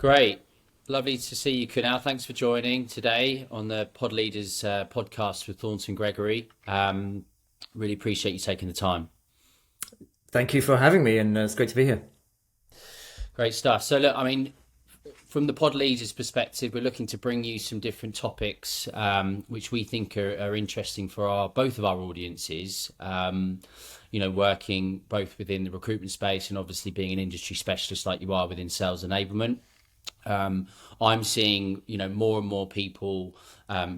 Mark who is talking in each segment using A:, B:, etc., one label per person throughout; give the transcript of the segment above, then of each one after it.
A: Great. Lovely to see you, Kunal. Thanks for joining today on the Pod Leaders podcast with Thornton Gregory. Really appreciate you taking the time.
B: Thank you for having me, and it's great to be here.
A: Great stuff. So, look, I mean, from the Pod Leaders perspective, we're looking to bring you some different topics which we think are interesting for both of our audiences. Working both within the recruitment space and obviously being an industry specialist like you are within sales enablement. I'm seeing, more and more people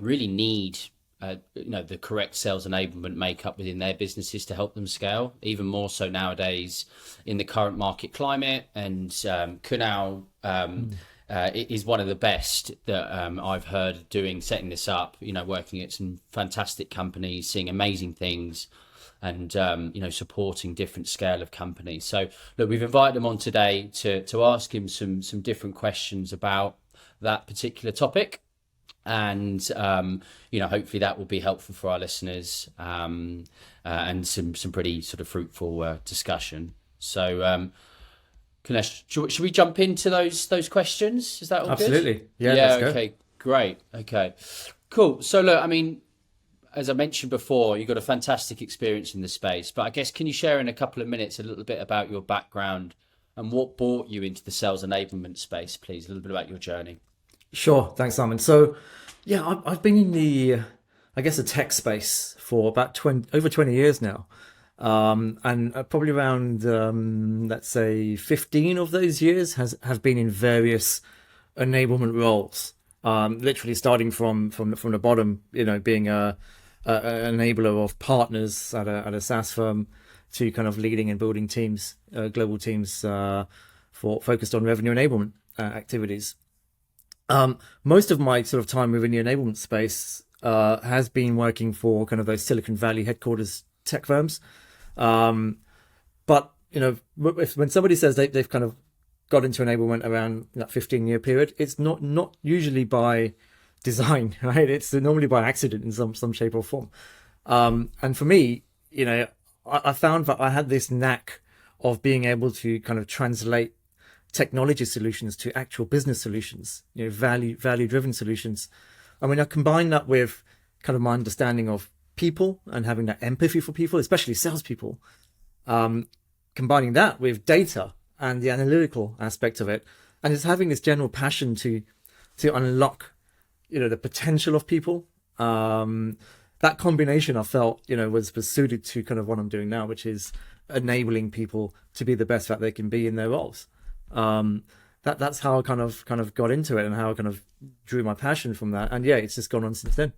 A: really need, the correct sales enablement makeup within their businesses to help them scale, even more so nowadays in the current market climate. And Kunal is one of the best that I've heard setting this up, working at some fantastic companies, seeing amazing things and supporting different scale of companies. So look, we've invited him on today to ask him some different questions about that particular topic, and hopefully that will be helpful for our listeners, and some pretty sort of fruitful discussion. So Kanesh, should we jump into those questions? Is that all good?
B: Absolutely. Yeah,
A: Yeah.
B: let's go.
A: Okay. Great. Okay. Cool. So look, I mean, as I mentioned before, you've got a fantastic experience in the space, but I guess can you share in a couple of minutes a little bit about your background and what brought you into the sales enablement space, please? A little bit about your journey.
B: Sure. Thanks, Simon. So, yeah, I've been in the tech space for about over 20 years now. And probably around, let's say 15 of those years have been in various enablement roles. Literally starting from the bottom, being an enabler of partners at a SaaS firm, to kind of leading and building teams, global teams, focused on revenue enablement activities. Most of my sort of time within the enablement space has been working for kind of those Silicon Valley headquarters tech firms. But when somebody says they've kind of got into enablement around that 15-year period, it's not usually by design, right? It's normally by accident in some shape or form. And for me, I found that I had this knack of being able to kind of translate technology solutions to actual business solutions, value driven solutions. I mean, I combine that with kind of my understanding of people and having that empathy for people, especially salespeople. Combining that with data and the analytical aspect of it, and just having this general passion to unlock the potential of people. That combination I felt was suited to kind of what I'm doing now, which is enabling people to be the best that they can be in their roles. That's how I kind of got into it, and how I kind of drew my passion from that. And yeah, it's just gone on since then.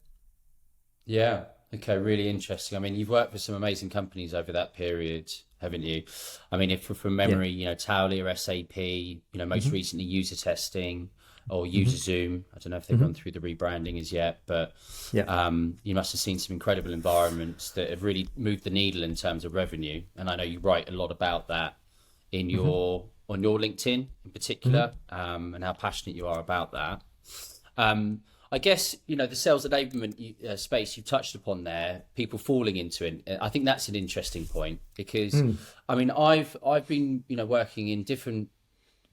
A: Yeah. Okay. Really interesting. I mean, you've worked for some amazing companies over that period, haven't you? I mean, if from
B: Yeah.
A: memory, Taulia, SAP, most
B: Hmm.
A: recently user testing or
B: Hmm.
A: user Zoom. I don't know if they've
B: Hmm.
A: gone through the rebranding as yet, but
B: Yeah.
A: you must have seen some incredible environments that have really moved the needle in terms of revenue. And I know you write a lot about that in
B: Hmm.
A: on your LinkedIn in
B: Hmm.
A: particular, and how passionate you are about that. I guess the sales enablement space you touched upon there, people falling into it. I think that's an interesting point because,
B: Mm.
A: I mean, I've been working in different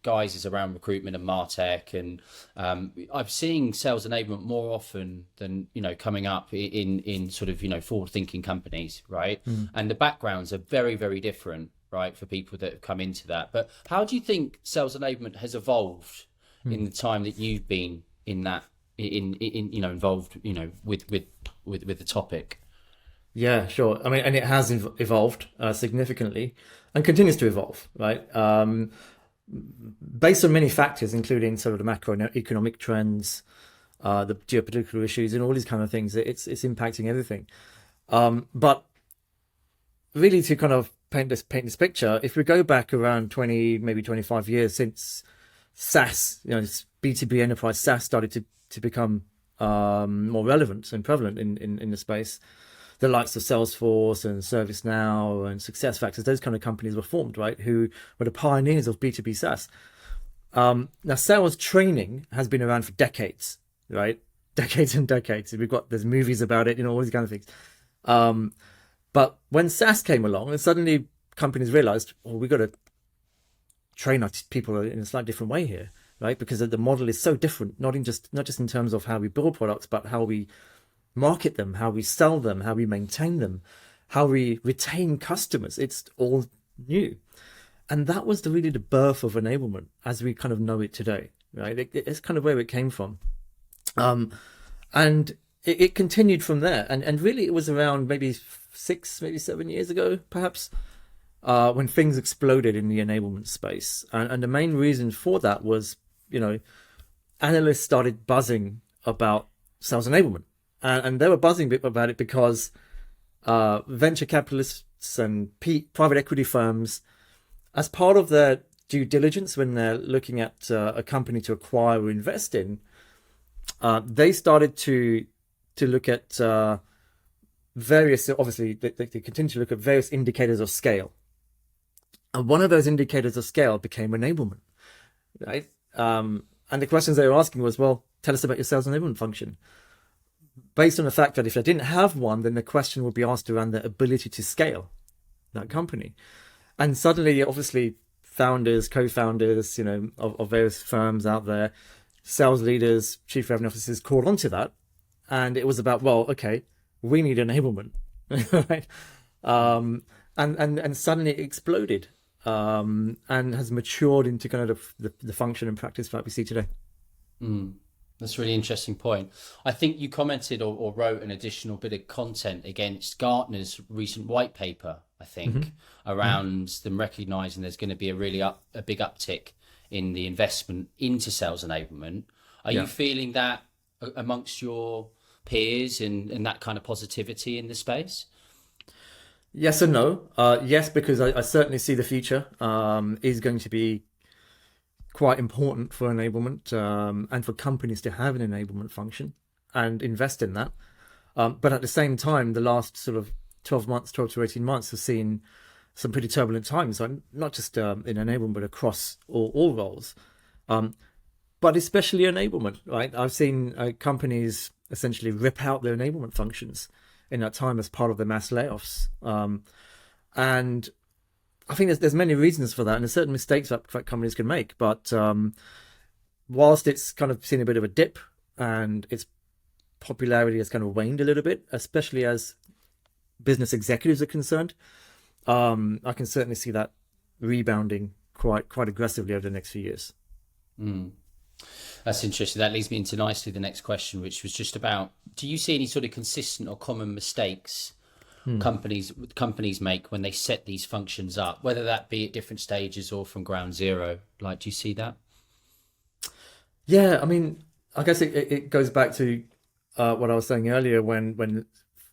A: guises around recruitment and martech, and I'm seeing sales enablement more often than coming up in sort of forward thinking companies, right?
B: Mm.
A: And the backgrounds are very, very different, right, for people that have come into that. But how do you think sales enablement has evolved in
B: Mm.
A: the time that you've been in that in involved with the topic?
B: Yeah, sure. I mean, and it has evolved significantly, and continues to evolve, right? Based on many factors, including sort of the macroeconomic trends, the geopolitical issues, and all these kind of things. It's impacting everything. But really, to kind of paint this picture, if we go back around 20, maybe 25 years since SaaS, this B2B enterprise SaaS started to become more relevant and prevalent in the space, the likes of Salesforce and ServiceNow and SuccessFactors, those kind of companies were formed, right? Who were the pioneers of B2B SaaS. Now, sales training has been around for decades, right? Decades and decades. There's movies about it, all these kind of things. But when SaaS came along, and suddenly companies realized, well, we've got to train our people in a slightly different way here. right? Because the model is so different, not just in terms of how we build products, but how we market them, how we sell them, how we maintain them, how we retain customers. It's all new. And that was really the birth of enablement as we kind of know it today, right? It's kind of where it came from. And it continued from there. And really it was around maybe 6, maybe 7 years ago, perhaps, when things exploded in the enablement space. And the main reason for that was, analysts started buzzing about sales enablement. And they were buzzing about it because venture capitalists and private equity firms, as part of their due diligence when they're looking at a company to acquire or invest in, they started to look at various, obviously, they continue to look at various indicators of scale. And one of those indicators of scale became enablement, right? And the questions they were asking was, well, tell us about your sales enablement function. Based on the fact that if they didn't have one, then the question would be asked around their ability to scale that company. And suddenly, obviously, founders, co-founders, of various firms out there, sales leaders, chief revenue officers caught onto that. And it was about, well, okay, we need enablement, right? And suddenly it exploded, and has matured into kind of the function and practice that we see today.
A: That's a really interesting point. I think you commented or wrote an additional bit of content against Gartner's recent white paper, I think, around them recognizing there's going to be a big uptick in the investment into sales enablement. Are you feeling that amongst your peers and that kind of positivity in the space?
B: Yes and no. Yes, because I certainly see the future is going to be quite important for enablement, and for companies to have an enablement function and invest in that. But at the same time, the last sort of 12 to 18 months have seen some pretty turbulent times, not just in enablement, but across all roles. But especially enablement, right? I've seen companies essentially rip out their enablement functions in that time as part of the mass layoffs. And I think there's many reasons for that, and there's certain mistakes that companies can make. But whilst it's kind of seen a bit of a dip and its popularity has kind of waned a little bit, especially as business executives are concerned, I can certainly see that rebounding quite aggressively over the next few years.
A: That's interesting. That leads me into nicely the next question, which was just about, do you see any sort of consistent or common mistakes companies make when they set these functions up, whether that be at different stages or from ground zero? Like, do you see that?
B: Yeah, I mean, I guess it goes back to what I was saying earlier, when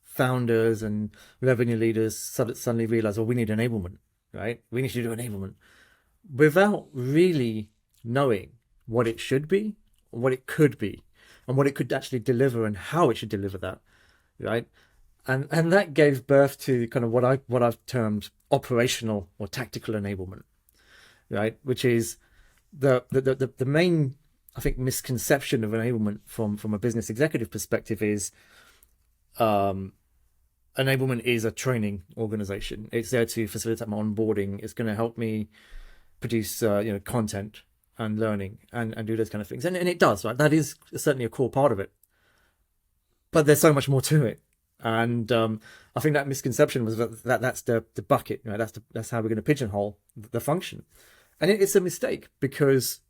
B: founders and revenue leaders suddenly realize, well, we need enablement, right? We need to do enablement without really knowing what it should be, what it could be, and what it could actually deliver and how it should deliver that, right? And that gave birth to kind of what I've termed operational or tactical enablement, right? Which is the main, I think, misconception of enablement from a business executive perspective is enablement is a training organization. It's there to facilitate my onboarding. It's going to help me produce content and learning and do those kind of things. And it does, right? That is certainly a core part of it. But there's so much more to it. And I think that misconception was that's the bucket, right? That's how we're going to pigeonhole the function. And it's a mistake because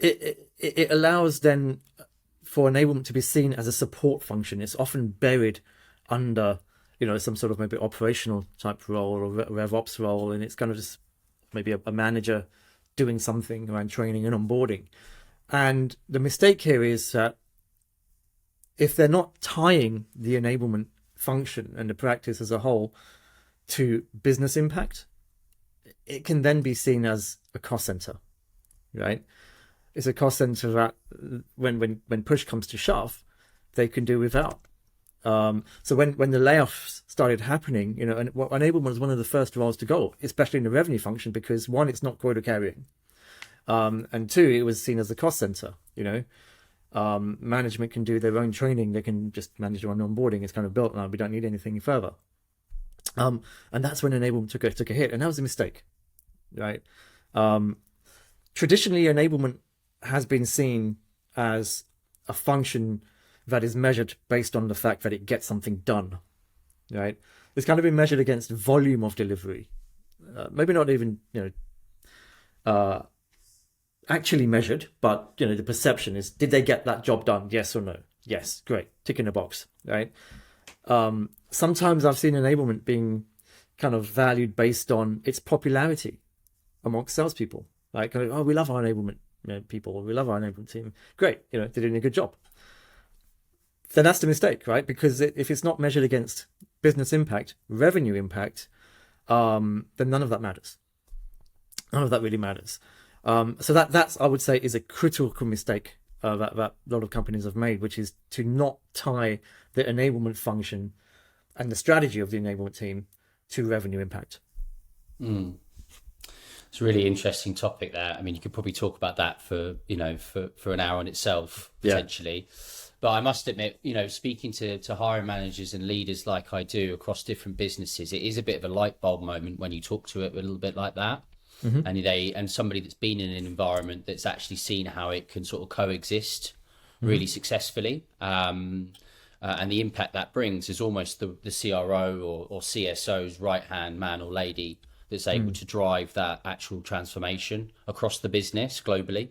B: it allows then for enablement to be seen as a support function. It's often buried under some sort of maybe operational type role or RevOps role, and it's kind of just maybe a manager doing something around training and onboarding. And the mistake here is that if they're not tying the enablement function and the practice as a whole to business impact, it can then be seen as a cost center, right? It's a cost center that when push comes to shove, they can do without. So when the layoffs started happening, and enablement was one of the first roles to go, especially in the revenue function, because one, it's not quota carrying, and two, it was seen as a cost center. Management can do their own training; they can just manage their own onboarding. It's kind of built now. We don't need anything further. And that's when enablement took a hit, and that was a mistake, right? traditionally, enablement has been seen as a function that is measured based on the fact that it gets something done, right? It's kind of been measured against volume of delivery, maybe not even actually measured, but the perception is, did they get that job done? Yes or no? Yes, great, tick in the box, right? Sometimes I've seen enablement being kind of valued based on its popularity amongst salespeople. Like, oh, we love our enablement people, we love our enablement team. Great, they're doing a good job. Then that's the mistake, right? Because if it's not measured against business impact, revenue impact, then none of that matters. None of that really matters. So that's, I would say, is a critical mistake that a lot of companies have made, which is to not tie the enablement function and the strategy of the enablement team to revenue impact.
A: It's a really interesting topic there. I mean, you could probably talk about that for an hour on itself, potentially. Yeah. But I must admit, speaking to hiring managers and leaders like I do across different businesses, it is a bit of a light bulb moment when you talk to it a little bit like that. Mm-hmm. And somebody that's been in an environment that's actually seen how it can sort of coexist really successfully. And the impact that brings is almost the CRO or CSO's right-hand man or lady that's able to drive that actual transformation across the business globally.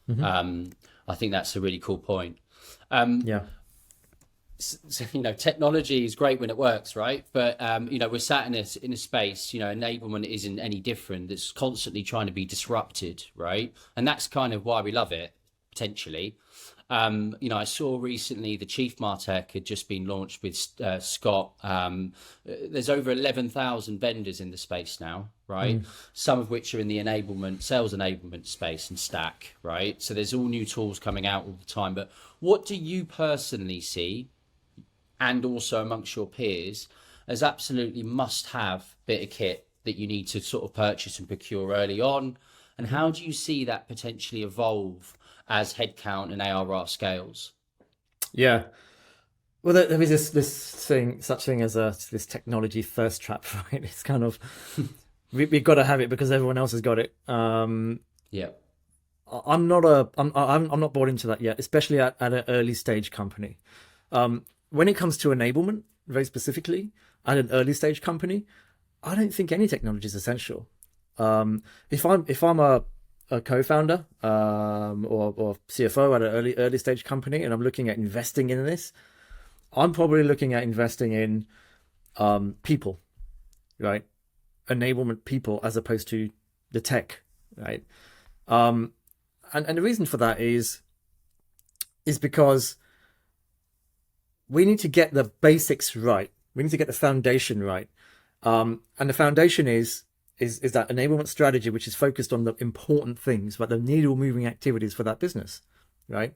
A: Mm-hmm. I think that's a really cool point. So, technology is great when it works, right? But we're sat in a space, enablement isn't any different. That's constantly trying to be disrupted, right? And that's kind of why we love it, potentially. I saw recently the Chief Martech had just been launched with Scott. There's over 11,000 vendors in the space now, right? Some of which are in the sales enablement space and stack, right? So there's all new tools coming out all the time. But what do you personally see, and also amongst your peers, as absolutely must-have bit of kit that you need to sort of purchase and procure early on? And how do you see that potentially evolve as headcount and ARR scales?
B: Yeah. Well, there is such thing as this technology thirst trap, right? It's kind of, we've got to have it because everyone else has got it.
A: Yeah.
B: I'm not bought into that yet, especially at an early stage company. When it comes to enablement, very specifically, at an early stage company, I don't think any technology is essential. If I'm a co-founder or CFO at an early stage company, and I'm looking at investing in this, I'm probably looking at investing in people, right? Enablement people as opposed to the tech, right? And the reason for that is because we need to get the basics right. We need to get the foundation right. And the foundation is that enablement strategy, which is focused on the important things, but the needle moving activities for that business, right?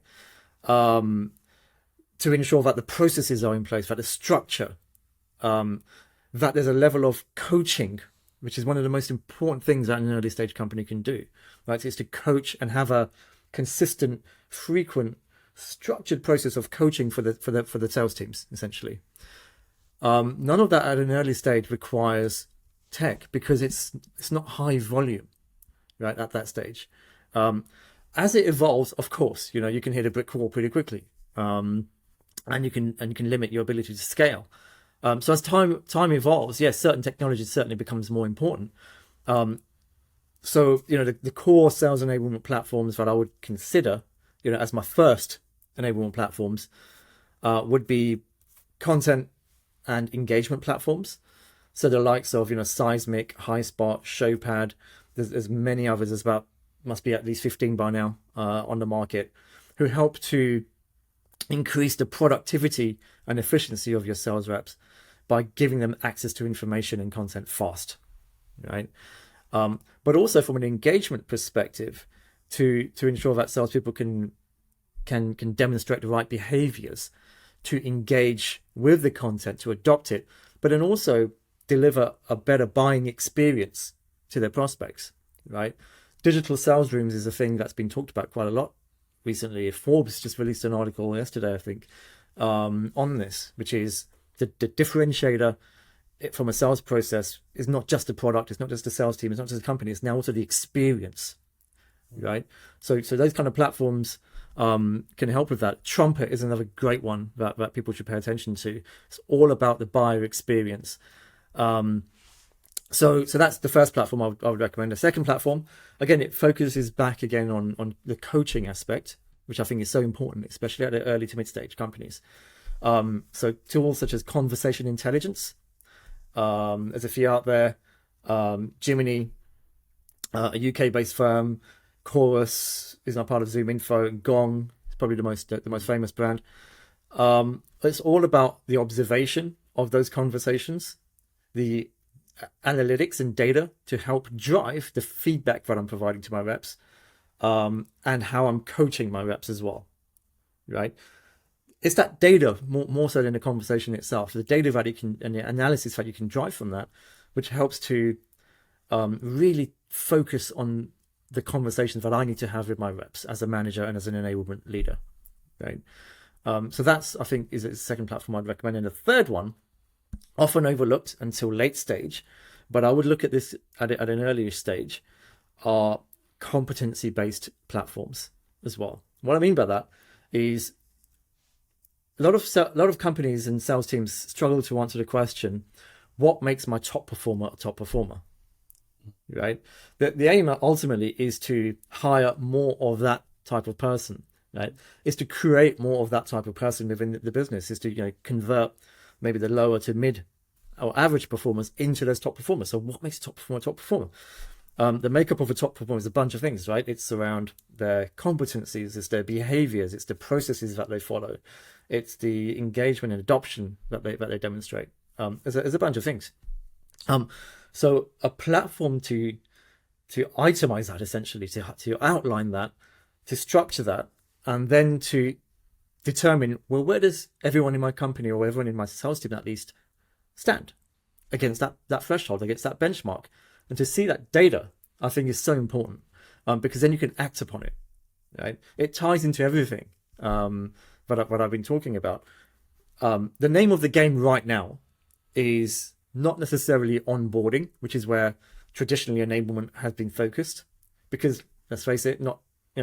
B: To ensure that the processes are in place, that the structure, that there's a level of coaching, which is one of the most important things that an early stage company can do, right? It's to coach and have a consistent, frequent, structured process of coaching for the sales teams, essentially. None of that at an early stage requires tech because it's not high volume, right, at that stage. As it evolves, of course, you can hit a brick wall pretty quickly, and you can limit your ability to scale. So as time evolves, yes, certain technology certainly becomes more important. So the core sales enablement platforms that I would consider, as my first enablement platforms, would be content and engagement platforms. So the likes of Seismic, HighSpot, Showpad. There's many others. Must be at least 15 by now on the market, who help to increase the productivity and efficiency of your sales reps by giving them access to information and content fast, right? But also from an engagement perspective, to ensure that salespeople can demonstrate the right behaviors to engage with the content, to adopt it, but then also deliver a better buying experience to their prospects, right? Digital sales rooms is a thing that's been talked about quite a lot recently. Forbes just released an article yesterday, I think, on this, which is the differentiator from a sales process is not just a product, it's not just a sales team, it's not just a company, it's now also the experience right? So those kind of platforms can help with that. Trumpet is another great one that people should pay attention to. It's all about the buyer experience. So that's the first platform I would recommend. The second platform, again, it focuses back again on the coaching aspect, which I think is so important, especially at the early to mid stage companies. So tools such as conversation intelligence, there's a few out there. Jiminy, a UK-based firm. Chorus is now part of Zoom Info. Gong is probably the most famous brand. It's all about the observation of those conversations, the analytics and data to help drive the feedback that I'm providing to my reps, and how I'm coaching my reps as well, right? It's that data more so than the conversation itself, the data that you can and the analysis that you can drive from that, which helps to really focus on the conversations that I need to have with my reps as a manager and as an enablement leader, right? So that's, I think, is the second platform I'd recommend. And the third one, often overlooked until late stage, but I would look at this at an earlier stage, are competency-based platforms as well. What I mean by that is a lot of companies and sales teams struggle to answer the question, what makes my top performer a top performer? Right? The aim ultimately is to hire more of that type of person, right? Is to create more of that type of person within the business, is to convert maybe the lower to mid or average performers into those top performers. So what makes a top performer a top performer? The makeup of a top performer is a bunch of things, right? It's around their competencies, it's their behaviors, it's the processes that they follow, it's the engagement and adoption that they demonstrate. There's a bunch of things. So a platform to itemize that, essentially, to outline that, to structure that, and then to determine, well, where does everyone in my company, or everyone in my sales team at least, stand against that threshold, against that benchmark. And to see that data, I think, is so important, because then you can act upon it, right? It ties into everything what I've been talking about. The name of the game right now is not necessarily onboarding, which is where traditionally enablement has been focused, because let's face it,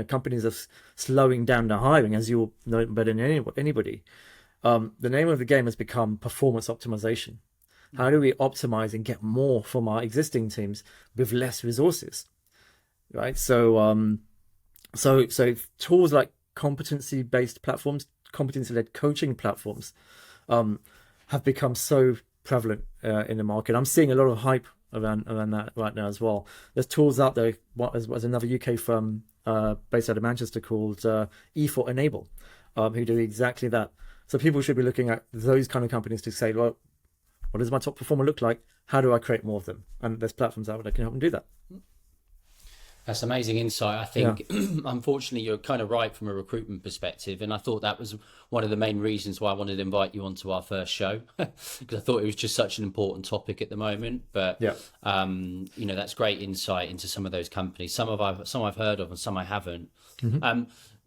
B: companies are slowing down their hiring, as you'll know better than anybody. The name of the game has become performance optimization. How do we optimize and get more from our existing teams with less resources, right? So tools like competency-based platforms, competency-led coaching platforms, have become so prevalent in the market. I'm seeing a lot of hype around that right now as well. There's tools out there. Was another UK firm based out of Manchester called E4 Enable, who do exactly that. So people should be looking at those kind of companies to say, well, what does my top performer look like? How do I create more of them? And there's platforms out there that can help them do that.
A: That's amazing insight. I think, unfortunately, you're kind of right from a recruitment perspective. And I thought that was one of the main reasons why I wanted to invite you onto our first show, because I thought it was just such an important topic at the moment. But, that's great insight into some of those companies. Some I've heard of and some I haven't. Mm-hmm.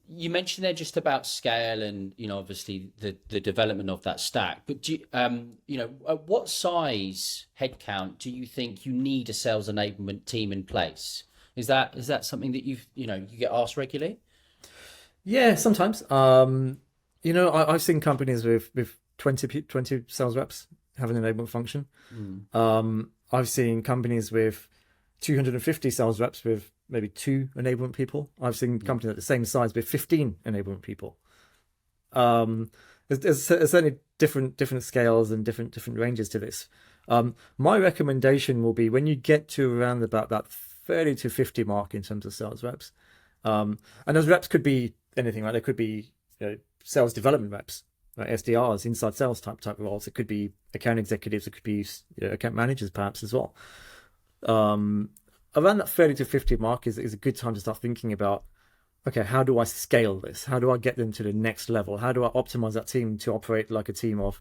A: You mentioned there just about scale and, obviously the development of that stack. But, at what size headcount do you think you need a sales enablement team in place? Is that something that you get asked regularly?
B: Yeah, sometimes. I've seen companies with 20 sales reps have an enablement function. I've seen companies with 250 sales reps with maybe 2 enablement people. I've seen companies at the same size with 15 enablement people. There's certainly different scales and different ranges to this. My recommendation will be, when you get to around about that 30 to 50 mark in terms of sales reps, and those reps could be anything, right? They could be sales development reps, right? SDRs, inside sales type roles. It could be account executives. It could be account managers perhaps as well. Around that 30 to 50 mark is a good time to start thinking about, okay, how do I scale this? How do I get them to the next level? How do I optimize that team to operate like a team of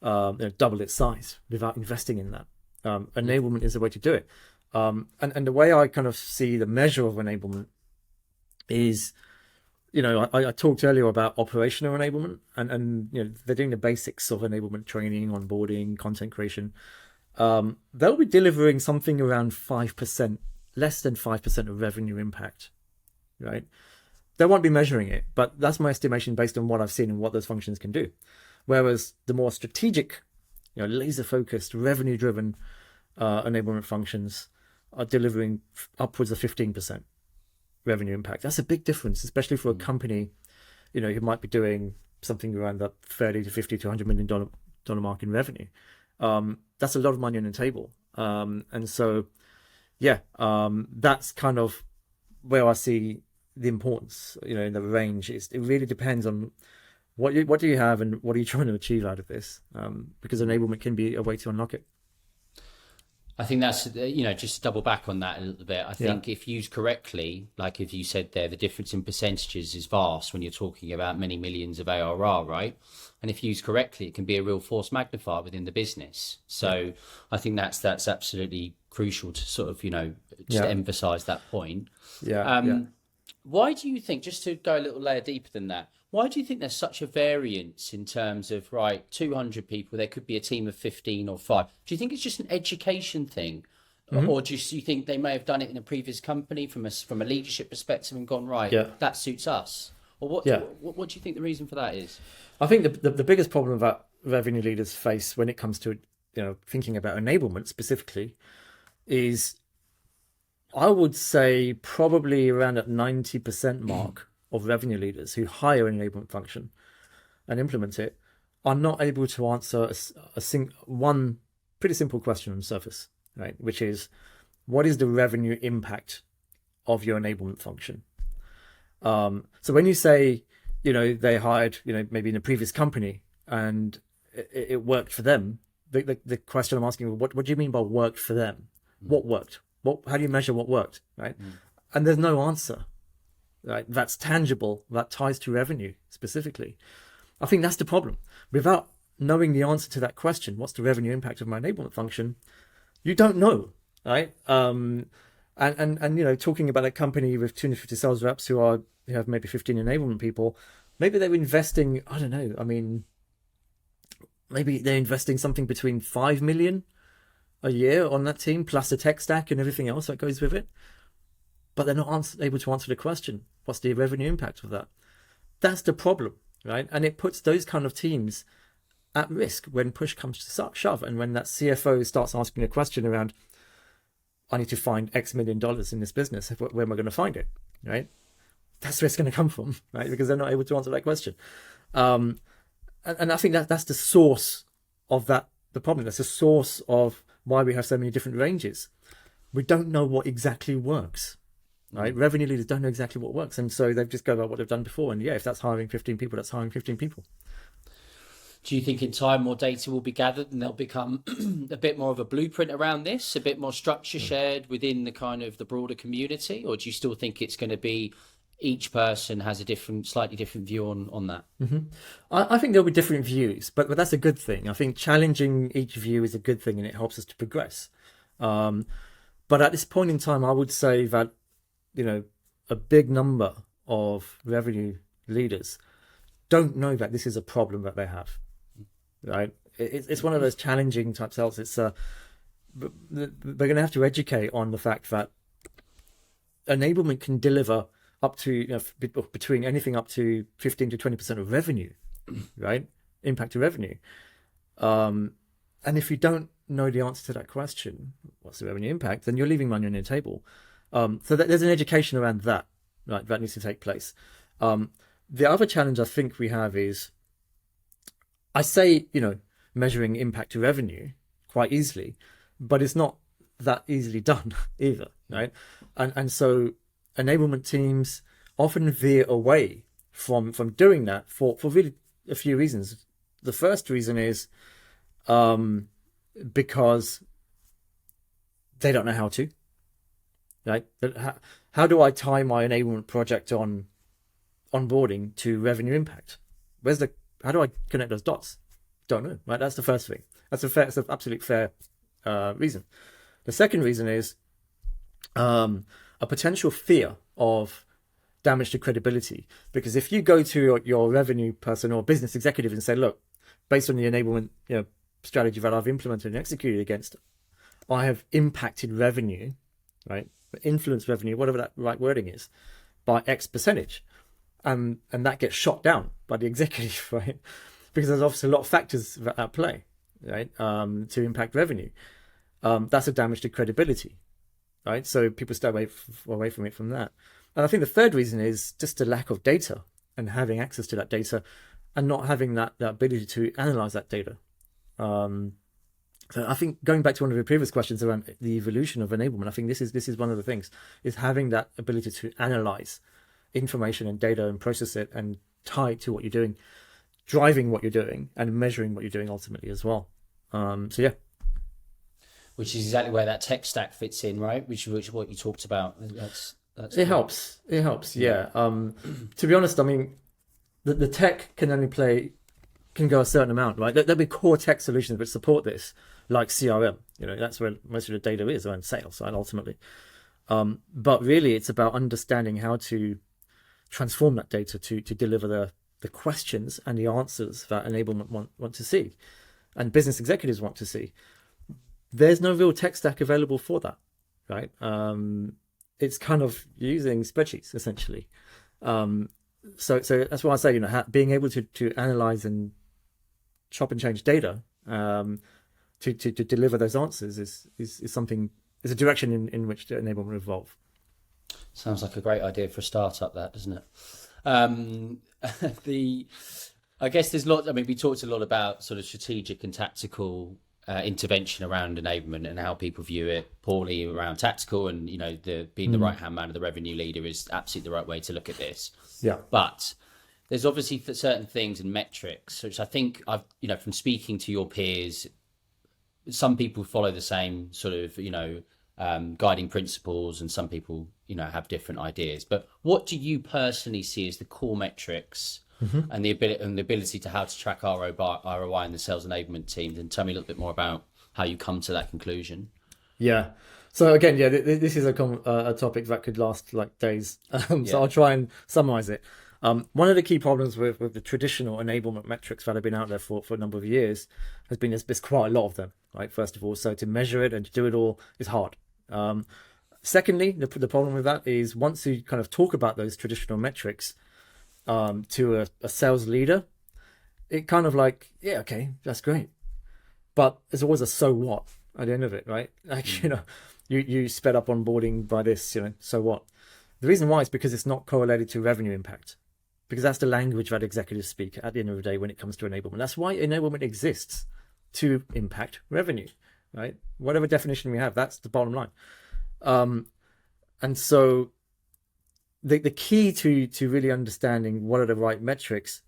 B: double its size without investing in that? Enablement is the way to do it. And the way I kind of see the measure of enablement is, I talked earlier about operational enablement, and they're doing the basics of enablement training, onboarding, content creation. They'll be delivering something around 5%, less than 5% of revenue impact right? They won't be measuring it, but that's my estimation based on what I've seen and what those functions can do. Whereas the more strategic, laser focused, revenue driven enablement functions are delivering upwards of 15% revenue impact. That's a big difference, especially for a company, who might be doing something around that 30 to 50 to $100 million mark in revenue. That's a lot of money on the table. And so, that's kind of where I see the importance, in the range. It really depends on what do you have and what are you trying to achieve out of this, because enablement can be a way to unlock it.
A: I think that's, just to double back on that a little bit. I think if used correctly, like if you said there, the difference in percentages is vast when you're talking about many millions of ARR, right? And if used correctly, it can be a real force magnifier within the business. So I think that's absolutely crucial to sort of, just emphasize that point. Why do you think, just to go a little layer deeper than that, why do you think there's such a variance in terms of, 200 people, there could be a team of 15 or 5? Do you think it's just an education thing? Or do you think they may have done it in a previous company from a leadership perspective and gone, that suits us? Or what do you think the reason for that is?
B: I think the biggest problem that revenue leaders face when it comes to, thinking about enablement specifically is, I would say probably around that 90% mark of revenue leaders who hire an enablement function and implement it are not able to answer one pretty simple question on the surface, right? Which is, what is the revenue impact of your enablement function? So when you say, they hired, maybe in a previous company and it worked for them, the question I'm asking, what do you mean by worked for them? What worked? How do you measure what worked, right? And there's no answer, right? That's tangible, that ties to revenue specifically. I think that's the problem. Without knowing the answer to that question, what's the revenue impact of my enablement function? You don't know, right? And talking about a company with 250 sales reps who have maybe 15 enablement people, maybe they're investing, I don't know, maybe they're investing something between 5 million a year on that team, plus the tech stack and everything else that goes with it. But they're not able to answer the question, what's the revenue impact of that? That's the problem, right? And it puts those kind of teams at risk when push comes to shove. And when that CFO starts asking a question around, I need to find X million dollars in this business, where am I going to find it, right? That's where it's going to come from, right? Because they're not able to answer that question. And I think that's the source of the problem. That's the source of why we have so many different ranges. We don't know what exactly works, right? Revenue leaders don't know exactly what works. And so they've just go about what they've done before. And if that's hiring 15 people, that's hiring 15 people.
A: Do you think in time more data will be gathered and there'll become a bit more of a blueprint around this, a bit more structure shared within the kind of the broader community? Or do you still think it's going to be each person has a slightly different view on that?
B: I think there'll be different views, but that's a good thing. I think challenging each view is a good thing and it helps us to progress. But at this point in time, I would say that, a big number of revenue leaders don't know that this is a problem that they have, right? It's one of those challenging type sales. They're going to have to educate on the fact that enablement can deliver up to between anything up to 15 to 20% of revenue, right? Impact to revenue. And if you don't know the answer to that question, what's the revenue impact, then you're leaving money on your table. So there's an education around that, right? That needs to take place. The other challenge I think we have is, I say, measuring impact to revenue quite easily, but it's not that easily done either, right? And so enablement teams often veer away from doing that for really a few reasons. The first reason is because they don't know how to, right? How do I tie my enablement project on onboarding to revenue impact? How do I connect those dots? Don't know, right? That's the first thing. That's an absolute fair reason. The second reason is a potential fear of damage to credibility. Because if you go to your revenue person or business executive and say, look, based on the enablement strategy that I've implemented and executed against, I have impacted revenue, right? Influenced revenue, whatever that right wording is, by X percentage. And that gets shot down by the executive, right? Because there's obviously a lot of factors at play, right? To impact revenue. That's a damage to credibility, right? So people stay away from it from that. And I think the third reason is just the lack of data and having access to that data and not having that ability to analyze that data. So I think going back to one of the previous questions around the evolution of enablement, I think this is one of the things, is having that ability to analyze information and data and process it and tie it to what you're doing, driving what you're doing and measuring what you're doing ultimately as well. So yeah.
A: Which is exactly where that tech stack fits in, right? Which what you talked about. That's
B: it helps. It helps. Yeah. To be honest, I mean, the tech can go a certain amount, right? There'll be core tech solutions which support this, like CRM. That's where most of the data is around sales, right? Ultimately. But really, it's about understanding how to transform that data to deliver the questions and the answers that enablement want to see, and business executives want to see. There's no real tech stack available for that, right? It's kind of using spreadsheets essentially. So that's why I say, being able to analyze and chop and change data to deliver those answers is something, is a direction in which the enablement will evolve.
A: Sounds like a great idea for a startup, that, doesn't it? I guess there's lots. I mean, we talked a lot about sort of strategic and tactical intervention around enablement and how people view it poorly around tactical, and being the right hand man of the revenue leader is absolutely the right way to look at this.
B: Yeah.
A: But there's obviously certain things and metrics, which I think from speaking to your peers, some people follow the same sort of guiding principles, and some people have different ideas. But what do you personally see as the core metrics? Mm-hmm. And the ability to how to track ROI in the sales enablement teams, and tell me a little bit more about how you come to that conclusion.
B: Yeah. So again, this is a topic that could last like days. So I'll try and summarize it. One of the key problems with the traditional enablement metrics that have been out there for a number of years has been there's quite a lot of them, right? First of all, so to measure it and to do it all is hard. Secondly, the problem with that is once you kind of talk about those traditional metrics to a sales leader, it kind of like, yeah, okay, that's great, but there's always a so what at the end of it, right? Like you sped up onboarding by this, so what? The reason why is because it's not correlated to revenue impact, because that's the language that executives speak at the end of the day when it comes to enablement. That's why enablement exists, to impact revenue, right? Whatever definition we have, that's the bottom line. And so the key to really understanding what are the right metrics,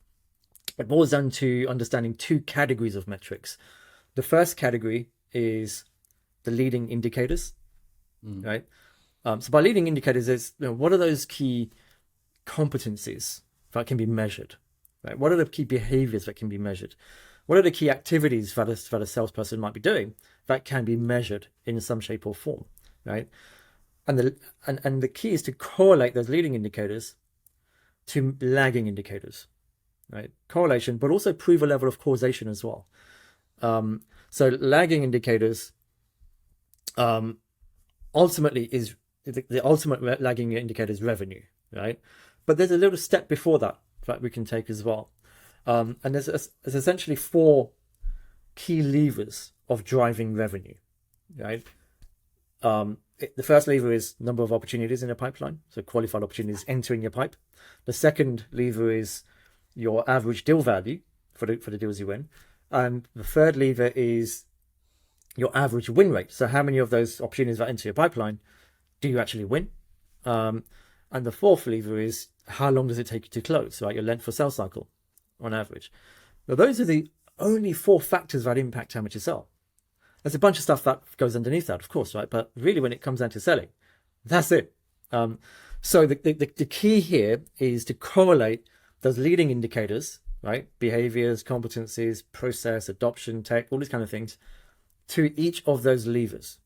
B: it boils down to understanding two categories of metrics. The first category is the leading indicators, right? So by leading indicators is, what are those key competencies that can be measured, right? What are the key behaviors that can be measured? What are the key activities that a salesperson might be doing that can be measured in some shape or form, right? And the key is to correlate those leading indicators to lagging indicators, right? Correlation, but also prove a level of causation as well. So lagging indicators ultimately is the ultimate lagging indicator is revenue, right? But there's a little step before that we can take as well. And there's essentially four key levers of driving revenue, right? The first lever is number of opportunities in a pipeline, so qualified opportunities entering your pipe. The second lever is your average deal value for the deals you win, and the third lever is your average win rate. So how many of those opportunities that enter your pipeline do you actually win? And the fourth lever is how long does it take you to close, right? Your length of sales cycle on average. Now those are the only four factors that impact how much you sell. There's a bunch of stuff that goes underneath that, of course, right? But really, when it comes down to selling, that's it. So the key here is to correlate those leading indicators, right? Behaviors, competencies, process, adoption, tech, all these kind of things, to each of those levers,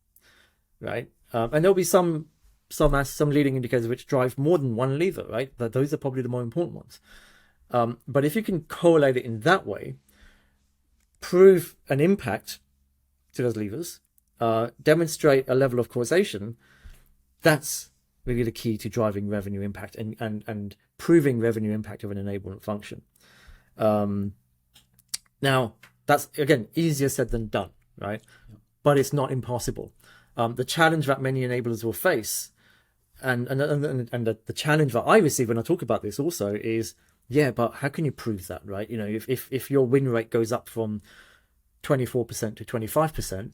B: right? And there'll be some leading indicators which drive more than one lever, right? But those are probably the more important ones. But if you can correlate it in that way, prove an impact to those levers, demonstrate a level of causation, that's really the key to driving revenue impact and proving revenue impact of an enablement function. Now, that's, again, easier said than done, right? But it's not impossible. The challenge that many enablers will face, and the challenge that I receive when I talk about this also is, yeah, but how can you prove that, right? You know, if your win rate goes up from 24% to 25%,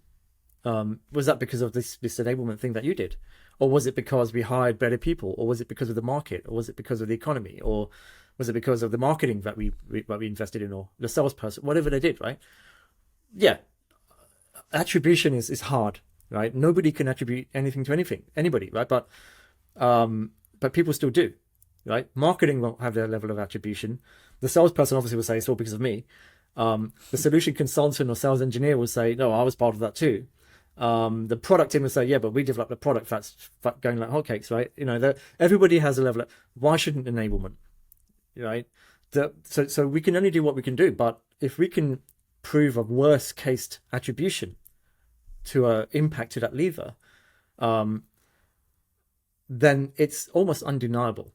B: was that because of this enablement thing that you did? Or was it because we hired better people? Or was it because of the market? Or was it because of the economy? Or was it because of the marketing that we invested in, or the salesperson, whatever they did, right? Yeah, attribution is hard, right? Nobody can attribute anything to anybody, right? But people still do, right? Marketing won't have their level of attribution. The salesperson obviously will say it's all because of me. The solution consultant or sales engineer will say, no, I was part of that too. The product team will say, yeah, but we developed a product that's going like hotcakes, right? You know, everybody has a level of, why shouldn't enablement, right? So we can only do what we can do, but if we can prove a worst case attribution to an impact to that lever, then it's almost undeniable,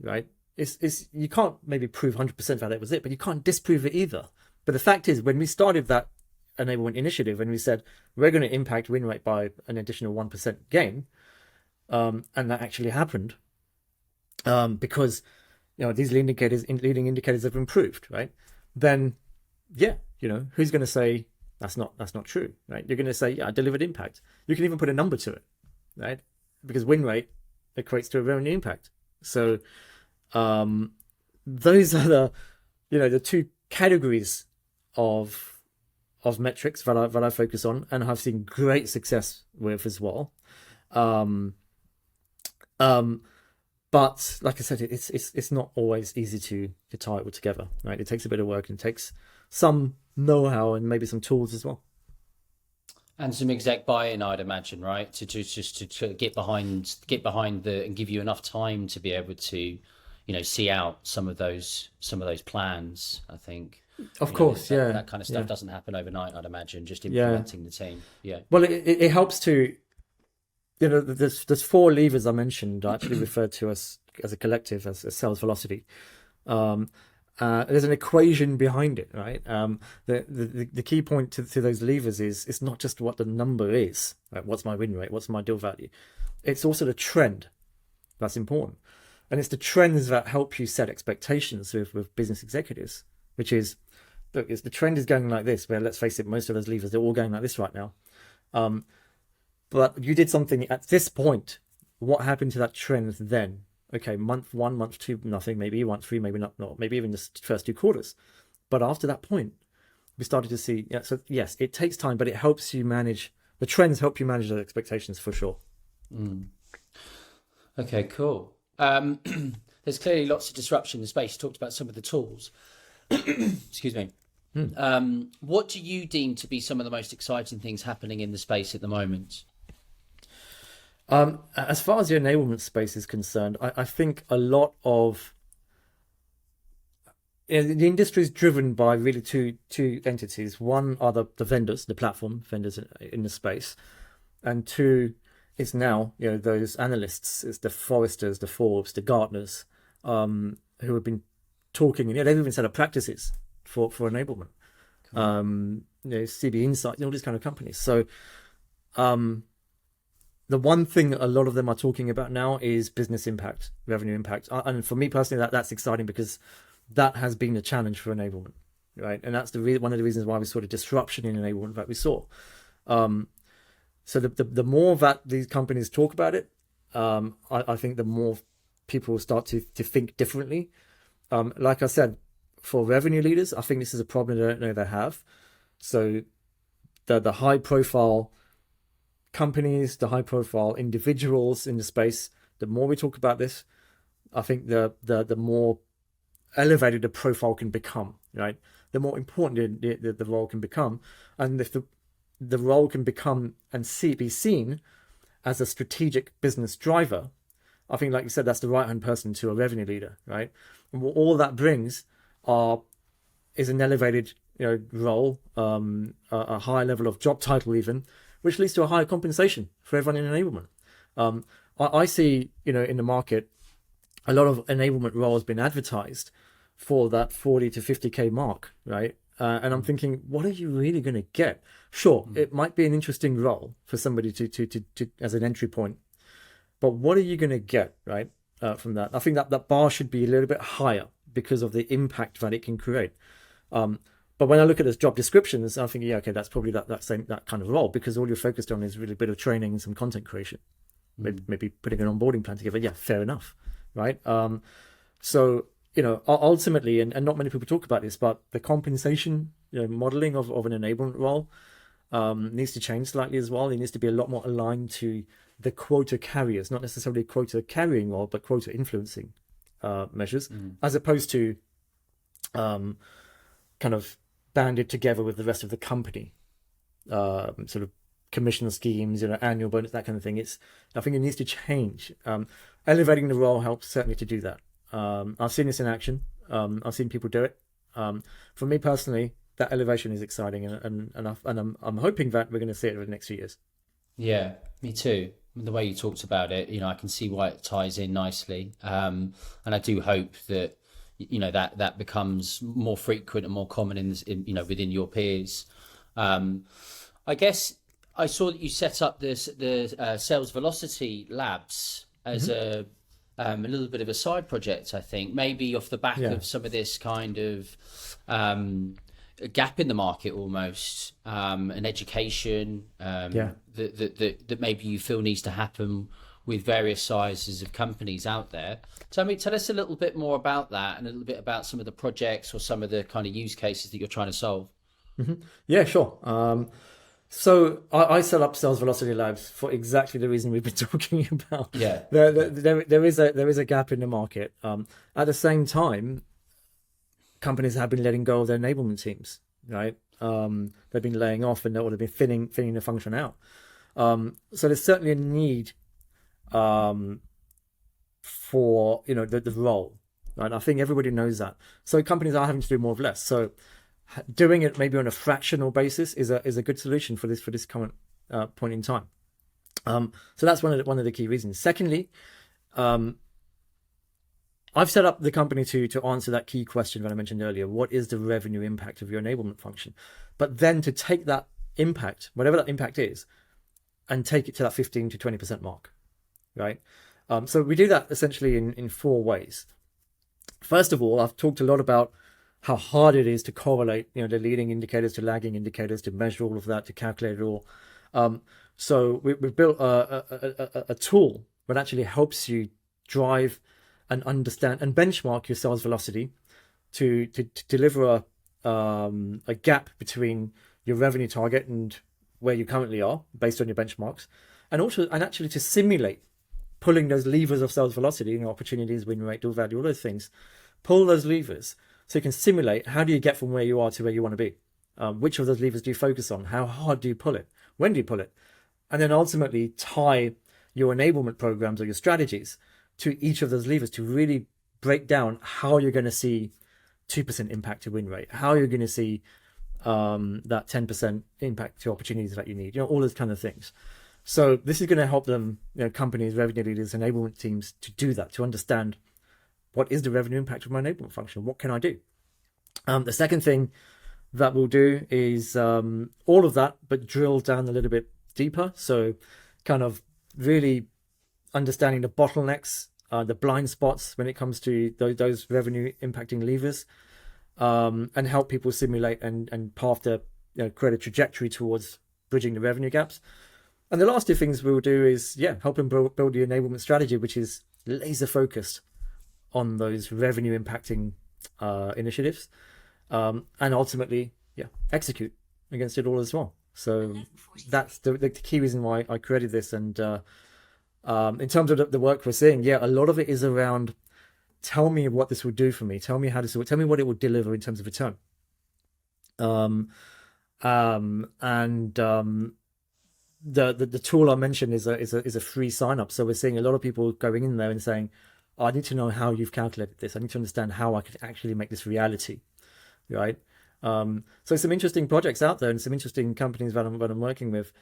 B: right? It's you can't maybe prove 100% that it was it, but you can't disprove it either. But the fact is, when we started that enablement initiative and we said we're going to impact win rate by an additional 1% gain, and that actually happened, because you know these leading indicators have improved, right? Then yeah, you know, who's going to say that's not true, right? You're going to say, yeah, I delivered impact. You can even put a number to it, right? Because win rate equates to a revenue impact. So those are the two categories of metrics that I focus on and have seen great success with as well. But like I said, it's not always easy to tie it all together, right? It takes a bit of work and it takes some know-how and maybe some tools as well.
A: And some exec buy-in, I'd imagine, right? To get behind and give you enough time to be able to, you know, see out some of those plans. I think,
B: of course,
A: that kind of stuff doesn't happen overnight. I'd imagine just implementing the team. Yeah.
B: Well, it helps to, you know, there's four levers I mentioned. I actually referred to as a collective, as sales velocity. There's an equation behind it, right? The key point to those levers is it's not just what the number is, right? What's my win rate? What's my deal value? It's also the trend that's important. And it's the trends that help you set expectations with business executives, which is, look, the trend is going like this, where let's face it, most of those levers, they're all going like this right now. But you did something at this point. What happened to that trend then? Okay, month 1, month 2, nothing, maybe month 3, maybe not, maybe even the first 2 quarters. But after that point, we started to see, so yes, it takes time, but it helps you manage, the trends help you manage those expectations for sure.
A: Okay, cool. There's clearly lots of disruption in the space. You talked about some of the tools. Excuse me. What do you deem to be some of the most exciting things happening in the space at the moment?
B: As far as the enablement space is concerned, I think a lot of the industry is driven by really two entities. One are the vendors, the platform vendors in the space, and two is now, you know, those analysts. It's the Forresters, the Forbes, the Gartners, who have been talking, and they've even set up practices for enablement. Cool. You know, CB Insight, all these kind of companies. So the one thing that a lot of them are talking about now is business impact, revenue impact. And for me personally, that's exciting because that has been a challenge for enablement, right? And that's one of the reasons why we saw the disruption in enablement that we saw. So the more that these companies talk about it, I think the more people will start to think differently. Like I said, for revenue leaders, I think this is a problem they don't know they have. So the high profile companies, the high profile individuals in the space, the more we talk about this, I think the more elevated the profile can become, right? The more important the role can become. And if the role can become and be seen as a strategic business driver, I think, like you said, that's the right-hand person to a revenue leader, right? And what all that brings is an elevated, you know, role, a higher level of job title even, which leads to a higher compensation for everyone in enablement. I see, in the market, a lot of enablement roles being advertised for that 40 to 50K mark, right? And I'm thinking, what are you really going to get? Sure, it might be an interesting role for somebody to as an entry point, but what are you going to get, right, from that? I think that bar should be a little bit higher because of the impact that it can create. But when I look at those job descriptions, I'm thinking, yeah, okay, that's probably that kind of role, because all you're focused on is really a bit of training and some content creation, maybe putting an onboarding plan together. Yeah, fair enough, right? So ultimately, and not many people talk about this, but the compensation modeling of an enablement role needs to change slightly as well. It needs to be a lot more aligned to the quota carriers, not necessarily quota carrying role, but quota influencing measures, as opposed to kind of banded together with the rest of the company, sort of commission schemes, annual bonus, that kind of thing. I think it needs to change. Elevating the role helps certainly to do that. I've seen this in action. I've seen people do it. For me personally, that elevation is exciting, and I'm hoping that we're going to see it over the next few years.
A: Yeah, me too. The way you talked about it, I can see why it ties in nicely. And I do hope that that becomes more frequent and more common in within your peers. I guess I saw that you set up the sales velocity labs as a little bit of a side project. I think maybe off the back of some of this kind of gap in the market, almost an education that maybe you feel needs to happen with various sizes of companies out there. Tell us a little bit more about that, and a little bit about some of the projects or some of the kind of use cases that you're trying to solve.
B: Yeah, sure. So I set up sales velocity labs for exactly the reason we've been talking about.
A: Yeah,
B: there is a gap in the market. At the same time, companies have been letting go of their enablement teams, right? They've been laying off, or they've been thinning the function out. So there's certainly a need for the role, right? I think everybody knows that. So companies are having to do more of less. So doing it maybe on a fractional basis is a good solution for this current point in time. So that's one of the key reasons. Secondly, I've set up the company to answer that key question that I mentioned earlier. What is the revenue impact of your enablement function? But then to take that impact, whatever that impact is, and take it to that 15 to 20% mark, right? So we do that essentially in four ways. First of all, I've talked a lot about how hard it is to correlate, the leading indicators to lagging indicators, to measure all of that, to calculate it all. So we've built a tool that actually helps you drive and understand and benchmark your sales velocity to deliver a gap between your revenue target and where you currently are based on your benchmarks, and actually to simulate pulling those levers of sales velocity, opportunities, win rate, deal value, all those things. Pull those levers so you can simulate how do you get from where you are to where you want to be. Which of those levers do you focus on? How hard do you pull it? When do you pull it? And then ultimately tie your enablement programs or your strategies to each of those levers to really break down how you're going to see 2% impact to win rate, how you're going to see that 10% impact to opportunities that you need, all those kind of things. So this is going to help them, companies, revenue leaders, enablement teams to do that, to understand what is the revenue impact of my enablement function? What can I do? The second thing that we'll do is all of that, but drill down a little bit deeper. So kind of really understanding the bottlenecks, the blind spots when it comes to those revenue impacting levers, and help people simulate and path to create a trajectory towards bridging the revenue gaps. And the last two things we'll do is help them build the enablement strategy, which is laser focused on those revenue impacting initiatives, and ultimately execute against it all as well. So that's the key reason why I created this. And in terms of the work we're seeing, a lot of it is around, tell me what this will do for me, tell me how this will, tell me what it will deliver in terms of return. The tool I mentioned is a free sign up. So we're seeing a lot of people going in there and saying, I need to know how you've calculated this. I need to understand how I can actually make this reality, right? So some interesting projects out there and some interesting companies that I'm working with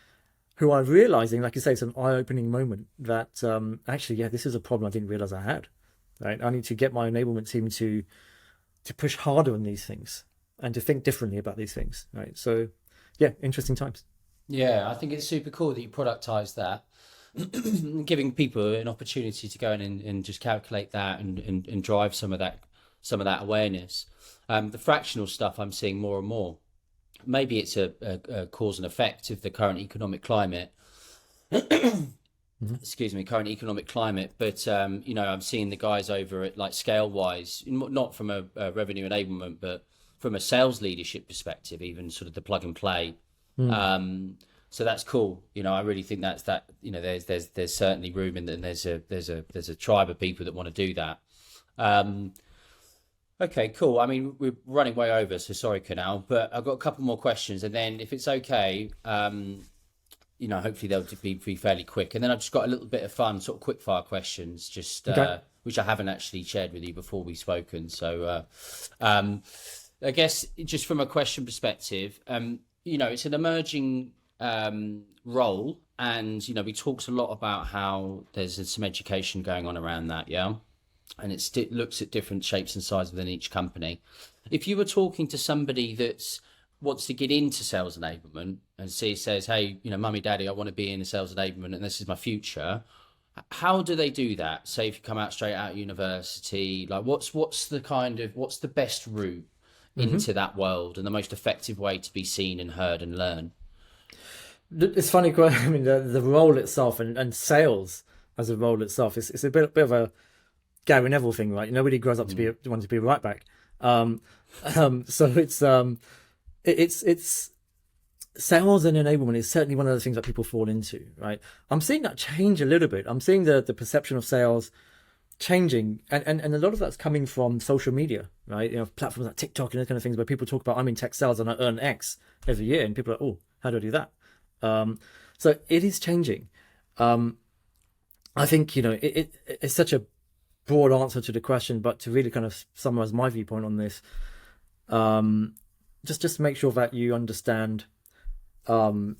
B: who are realizing, like you say, it's an eye-opening moment that actually, yeah, this is a problem I didn't realize I had. Right, I need to get my enablement team to push harder on these things and to think differently about these things. Right, so yeah, interesting times.
A: Yeah, I think it's super cool that you productize that, giving people an opportunity to go in and just calculate that and drive some of that awareness. The fractional stuff I'm seeing more and more. Maybe it's a cause and effect of the current economic climate.
B: Mm-hmm.
A: Excuse me, current economic climate. But you know, I'm seeing the guys over at like Scale Wise, not from a revenue enablement, but from a sales leadership perspective, even sort of the plug and play.
B: Mm.
A: So that's cool. You know, I really think that's that. You know, there's certainly room in, and there's a tribe of people that want to do that. Um, okay, cool. I mean, we're running way over, so sorry, Kunal, but I've got a couple more questions, and then if it's okay, you know, hopefully they'll be fairly quick. And then I've just got a little bit of fun, sort of quick fire questions, just
B: Okay.
A: which I haven't actually shared with you before we've spoken. So I guess just from a question perspective, you know, it's an emerging role, and you know, we talked a lot about how there's some education going on around that, yeah, and it looks at different shapes and sizes within each company. If you were talking to somebody that's wants to get into sales enablement and says, hey, you know, mummy, daddy, I want to be in sales enablement and this is my future. How do they do that? Say if you come out straight out of university, like what's the best route
B: Mm-hmm.
A: into that world and the most effective way to be seen and heard and learn?
B: It's funny. I mean, the role itself and sales as a role itself is it's a bit of a Gary Neville thing, right? Nobody grows up to be want to be a right back. Um, so it's sales and enablement is certainly one of the things that people fall into, right? I'm seeing that change a little bit. I'm seeing the perception of sales changing, and a lot of that's coming from social media, right? You know, platforms like TikTok and those kind of things where people talk about, I'm in tech sales and I earn X every year, and people are like, oh, how do I do that? So it is changing. I think, you know, it's such a broad answer to the question, but to really kind of summarize my viewpoint on this, just make sure that you understand that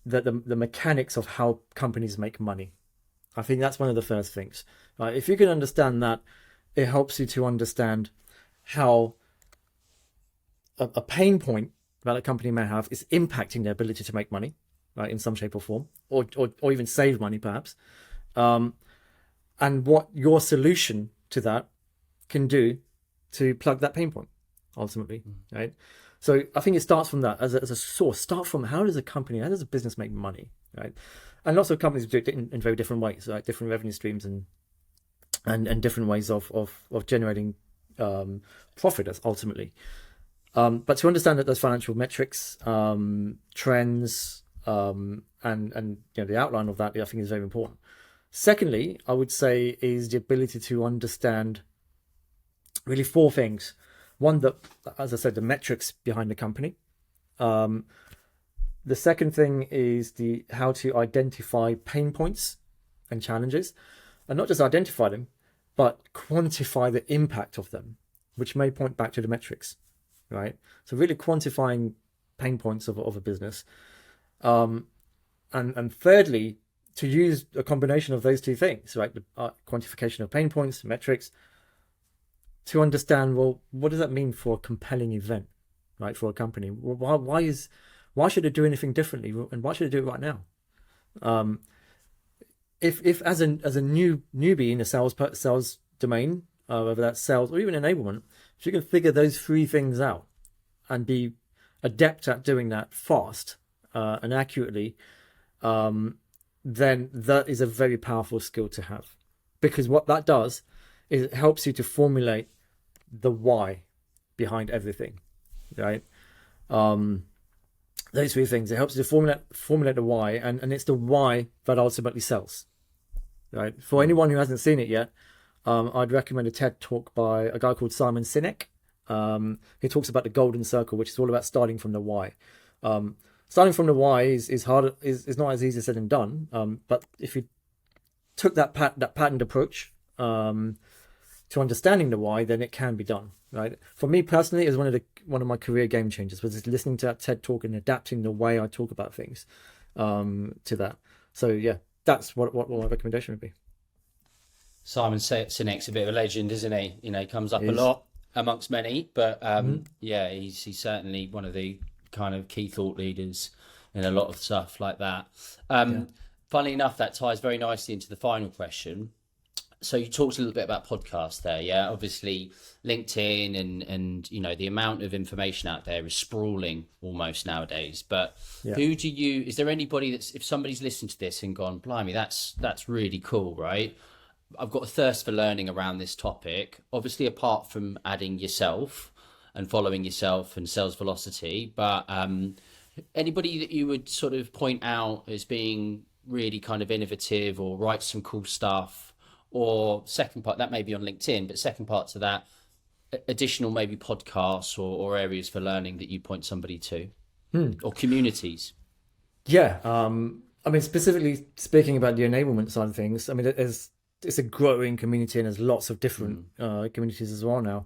B: the mechanics of how companies make money. I think that's one of the first things. Right? If you can understand that, it helps you to understand how a pain point that a company may have is impacting their ability to make money, right, in some shape or form, or even save money perhaps, and what your solution to that can do to plug that pain point ultimately, right? So I think it starts from that as a source. Start from how does a business make money, right? And lots of companies do it in very different ways, like different revenue streams and different ways of generating profit ultimately. But to understand that those financial metrics, trends, and you know, the outline of that, I think is very important. Secondly, I would say is the ability to understand really four things. One, that, as I said, the metrics behind the company. The second thing is how to identify pain points and challenges, and not just identify them, but quantify the impact of them, which may point back to the metrics, right? So really quantifying pain points of a business. And thirdly, to use a combination of those two things, right? The quantification of pain points, metrics, to understand, well, what does that mean for a compelling event, right? For a company, why should it do anything differently, and why should it do it right now? If as a newbie in a sales domain, whether that's sales or even enablement, if you can figure those three things out and be adept at doing that fast and accurately, then that is a very powerful skill to have, because what that does is it helps you to formulate the why behind everything, right? Those three things, it helps you to formulate the why, and it's the why that ultimately sells, right? For anyone who hasn't seen it yet, I'd recommend a TED talk by a guy called Simon Sinek. He talks about the golden circle, which is all about starting from the why. Starting from the why is harder, is not as easy said and done. But if you took that patterned approach to understanding the why, then it can be done, right? For me personally, it was one of my career game changers, was listening to that TED talk and adapting the way I talk about things. to that. So yeah, that's what my recommendation would be.
A: Simon Sinek's a bit of a legend, isn't he? He comes up a
B: Is
A: lot amongst many, but yeah, he's certainly one of the kind of key thought leaders in a lot of stuff like that.
B: yeah.
A: Funnily enough, that ties very nicely into the final question. So you talked a little bit about podcasts there, yeah. Obviously, LinkedIn and the amount of information out there is sprawling almost nowadays. But
B: Yeah.
A: is there anybody if somebody's listened to this and gone, blimey, that's really cool, right? I've got a thirst for learning around this topic. Obviously, apart from adding yourself and following yourself and sales velocity, but anybody that you would sort of point out as being really kind of innovative or write some cool stuff, or second part that may be on LinkedIn, but second part to that, additional maybe podcasts or areas for learning that you point somebody to, or communities.
B: Yeah. I mean, specifically speaking about the enablement side of things, I mean, it's a growing community and there's lots of different communities as well now.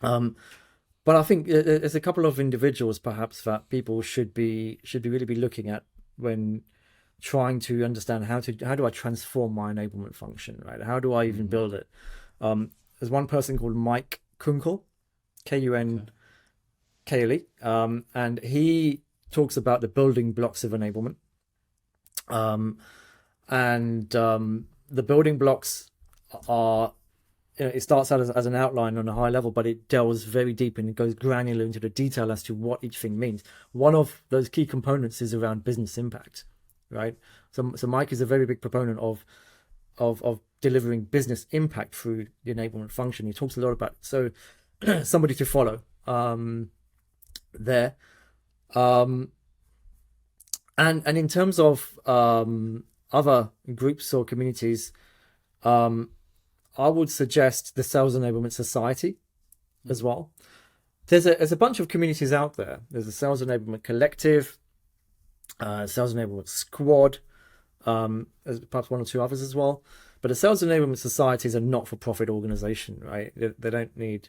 B: But I think there's a couple of individuals perhaps that people should really be looking at when trying to understand how do I transform my enablement function, right? How do I even build it? There's one person called Mike Kunkel, Kunkel, and he talks about the building blocks of enablement. The building blocks are, it starts out as an outline on a high level, but it delves very deep and it goes granular into the detail as to what each thing means. One of those key components is around business impact, right? So Mike is a very big proponent of delivering business impact through the enablement function. He talks a lot about somebody to follow there. And in terms of other groups or communities, I would suggest the Sales Enablement Society as well. There's a bunch of communities out there. There's a Sales Enablement Collective, Sales Enablement Squad, there's perhaps one or two others as well. But the Sales Enablement Society is a not-for-profit organization, right? They don't need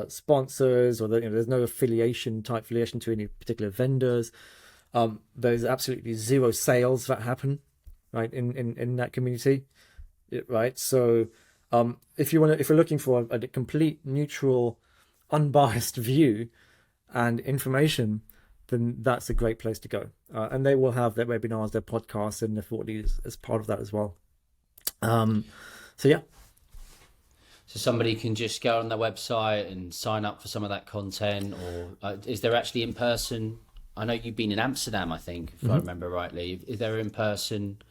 B: sponsors, or there's no affiliation to any particular vendors. There's absolutely zero sales that happen, right, in that community, right? So if you're looking for a complete neutral, unbiased view and information, then that's a great place to go. And they will have their webinars, their podcasts, and their thought leaders as part of that as well. So yeah.
A: So somebody can just go on their website and sign up for some of that content, or is there actually in person? I know you've been in Amsterdam, I think, if I remember rightly. Is there in-person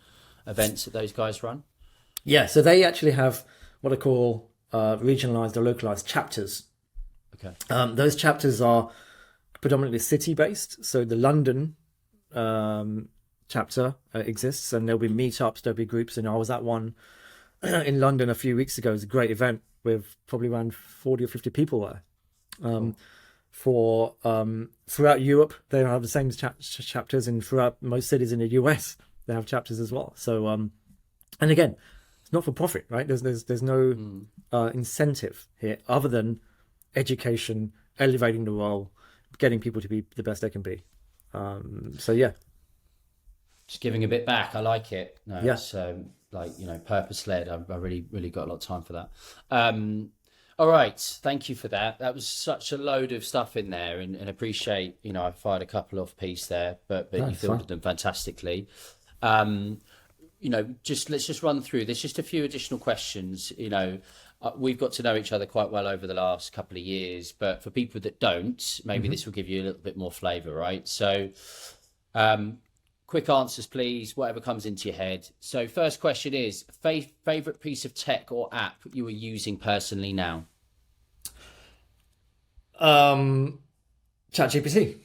A: events that those guys run?
B: Yeah, so they actually have what I call regionalized or localized chapters.
A: Okay.
B: Those chapters are predominantly city-based. So the London chapter exists, and there'll be meetups, there'll be groups. And I was at one in London a few weeks ago. It was a great event with probably around 40 or 50 people there.
A: Cool.
B: Throughout Europe, they have the same chapters, and throughout most cities in the US, they have chapters as well. So, and again, it's not for profit, right? There's no incentive here other than education, elevating the role, getting people to be the best they can be. So yeah,
A: just giving a bit back. I like it. No,
B: yeah.
A: It's purpose led. I really got a lot of time for that. All right, thank you for that. That was such a load of stuff in there, and appreciate, I fired a couple off piece there, but you fielded them fantastically. Let's just run through. There's just a few additional questions. We've got to know each other quite well over the last couple of years, but for people that don't, maybe this will give you a little bit more flavor, right? So, quick answers, please, whatever comes into your head. So first question is, favorite piece of tech or app you are using personally now?
B: ChatGPT.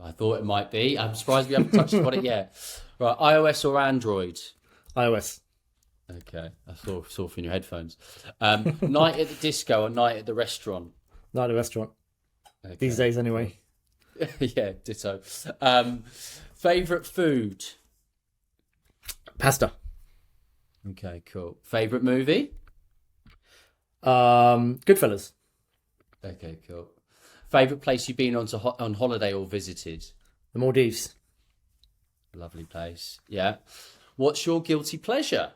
A: I thought it might be. I'm surprised we haven't touched upon it yet. Right, iOS or Android?
B: iOS.
A: Okay, I saw from your headphones. Night at the disco or night at the restaurant?
B: Night at the restaurant.
A: Okay.
B: These days anyway.
A: Yeah, ditto. Favorite food?
B: Pasta.
A: Okay, cool. Favorite movie?
B: Goodfellas.
A: Okay, cool. Favorite place you've been on holiday or visited?
B: The Maldives.
A: Lovely place. Yeah. What's your guilty pleasure?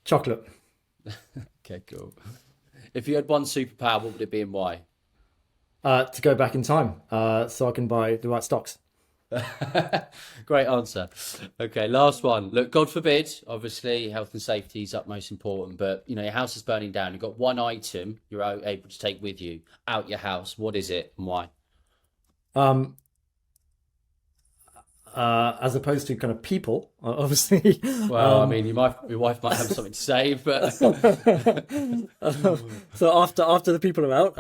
B: Chocolate.
A: Okay, cool. If you had one superpower, what would it be and why?
B: To go back in time, so I can buy the right stocks.
A: Great answer. Okay, last one. Look, God forbid, obviously, health and safety is utmost important, but your house is burning down. You've got one item you're able to take with you out your house. What is it and why?
B: Um, as opposed to kind of people, obviously.
A: Well, I mean, your wife might have something to say, but
B: So after the people are out,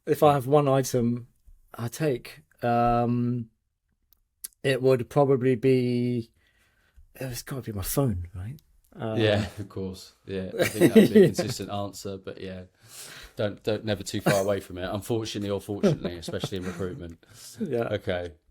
B: if I have one item I take, it would probably be. It's got to be my phone, right?
A: yeah, of course. Yeah, I think that would be a consistent answer, but yeah, don't never too far away from it. Unfortunately or fortunately, especially in recruitment.
B: Yeah.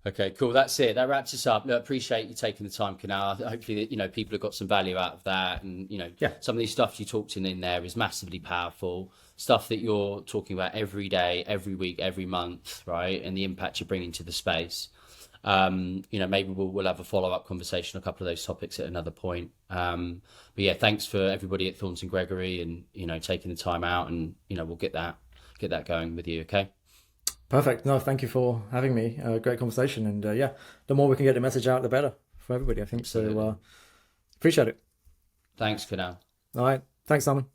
A: Okay, cool. That's it. That wraps us up. Look, appreciate you taking the time, Kunal. Hopefully, people have got some value out of that, and
B: Yeah.
A: some of these stuff you talked in there is massively powerful. Stuff that you're talking about every day, every week, every month, right? And the impact you're bringing to the space. Maybe we'll have a follow-up conversation on a couple of those topics at another point. But yeah, thanks for everybody at Thornton Gregory and taking the time out, and we'll get that going with you. Okay.
B: Perfect. No, thank you for having me. Great conversation, and yeah, the more we can get the message out, the better for everybody, I think.
A: Absolutely.
B: So appreciate it.
A: Thanks, Kunal.
B: All right. Thanks, Simon.